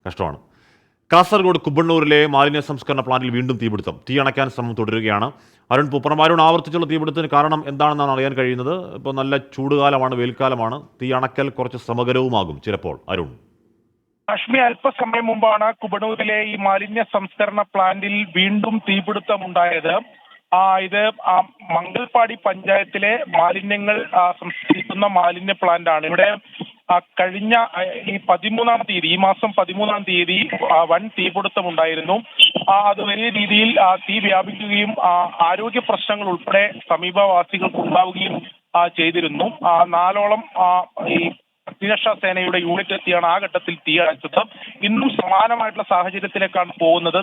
കഷ്ടമാണ്. കാസർഗോഡ് കുബണ്ണൂരിലെ മാലിന്യ സംസ്കരണ പ്ലാന്റിൽ വീണ്ടും തീപിടുത്തം. തീ അണയ്ക്കാൻ ശ്രമം തുടരുകയാണ്. അരുൺ പൂപ്പറമാരോട് ആവർത്തിച്ചുള്ള തീപിടുത്തത്തിന് കാരണം എന്താണെന്നാണ് അറിയാൻ കഴിയുന്നത്. ഇപ്പോൾ നല്ല ചൂടുകാലമാണ്, വെയിൽക്കാലമാണ്. തീ അണയ്ക്കൽ കുറച്ച് ശ്രമകരവുമാകും ചിലപ്പോൾ. അരുൺ, അഷ്മി, അല്പസമയം മുമ്പാണ് കുബണൂരിലെ ഈ മാലിന്യ സംസ്കരണ പ്ലാന്റിൽ വീണ്ടും തീപിടുത്തമുണ്ടായത്. ഇത് മംഗൽപാടി പഞ്ചായത്തിലെ മാലിന്യങ്ങൾ സംസ്കരിക്കുന്ന മാലിന്യ പ്ലാന്റാണ്. ഇവിടെ കഴിഞ്ഞ ഈ മാസം 13-ാം തീയതി വൻ തീപിടുത്തമുണ്ടായിരുന്നു. അത് വലിയ രീതിയിൽ തീ വ്യാപിക്കുകയും ആരോഗ്യ പ്രശ്നങ്ങൾ ഉൾപ്പെടെ സമീപവാസികൾക്ക് ഉണ്ടാവുകയും ചെയ്തിരുന്നു. 4ഓളം ഈ അഗ്നിരക്ഷാ സേനയുടെ യൂണിറ്റ് എത്തിയാണ് ആ ഘട്ടത്തിൽ തീ അണച്ചത്. ഇന്നും സമാനമായിട്ടുള്ള സാഹചര്യത്തിലേക്കാണ് പോകുന്നത്.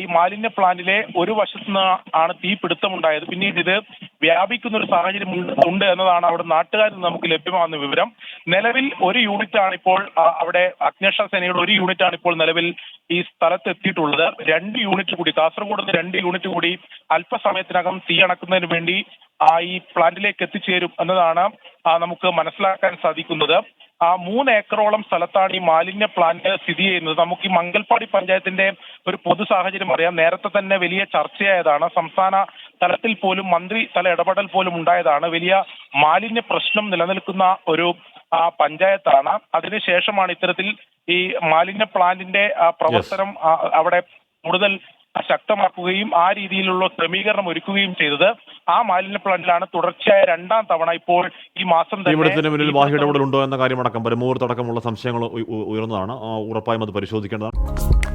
ഈ മാലിന്യ പ്ലാന്റിലെ ഒരു വശത്ത് നിന്ന് ആണ് തീ പിടുത്തമുണ്ടായത്. പിന്നീട് ഇത് വ്യാപിക്കുന്ന ഒരു സാഹചര്യം ഉണ്ട് എന്നതാണ് അവിടെ നാട്ടുകാരിൽ നിന്ന് നമുക്ക് ലഭ്യമാകുന്ന വിവരം. നിലവിൽ ഒരു യൂണിറ്റാണ് ഇപ്പോൾ അവിടെ അഗ്നിരക്ഷാ സേനയുടെ ഒരു യൂണിറ്റാണ് ഇപ്പോൾ നിലവിൽ ഈ സ്ഥലത്ത് എത്തിയിട്ടുള്ളത്. 2 യൂണിറ്റ് കൂടി, കാസർഗോഡ് നിന്ന് 2 യൂണിറ്റ് കൂടി അല്പസമയത്തിനകം തീ അണക്കുന്നതിന് വേണ്ടി ഈ പ്ലാന്റിലേക്ക് എത്തിച്ചേരും എന്നതാണ് നമുക്ക് മനസ്സിലാക്കാൻ സാധിക്കുന്നത്. 3 ഏക്കറോളം സ്ഥലത്താണ് ഈ മാലിന്യ പ്ലാന്റ് സ്ഥിതി ചെയ്യുന്നത്. നമുക്ക് ഈ മംഗൽപാടി പഞ്ചായത്തിന്റെ ഒരു പൊതു സാഹചര്യം അറിയാം. നേരത്തെ തന്നെ വലിയ ചർച്ചയായതാണ്. സംസ്ഥാന തലത്തിൽ പോലും മന്ത്രി തല ഇടപെടൽ പോലും ഉണ്ടായതാണ്. വലിയ മാലിന്യ പ്രശ്നം നിലനിൽക്കുന്ന ഒരു പഞ്ചായത്താണ്. അതിനുശേഷമാണ് ഇത്തരത്തിൽ ഈ മാലിന്യ പ്ലാന്റിന്റെ പ്രവർത്തനം അവിടെ കൂടുതൽ ശക്തമാക്കുകയും ആ രീതിയിലുള്ള ക്രമീകരണം ഒരുക്കുകയും ചെയ്തത്. ആ മാലിന്യ പ്ലാന്റിലാണ് തുടർച്ചയായ 2ാം തവണ ഇപ്പോൾ ഈ മാസം തീപിടുത്തത്തിന് മുന്നിൽ ബാഹ്യ ഇടപെടലുണ്ടോ എന്ന കാര്യമടക്കം പരമൂർത്തടക്കമുള്ള സംശയങ്ങൾ ഉയർന്നതാണ്. ഉറപ്പായും അത് പരിശോധിക്കേണ്ടതാണ്.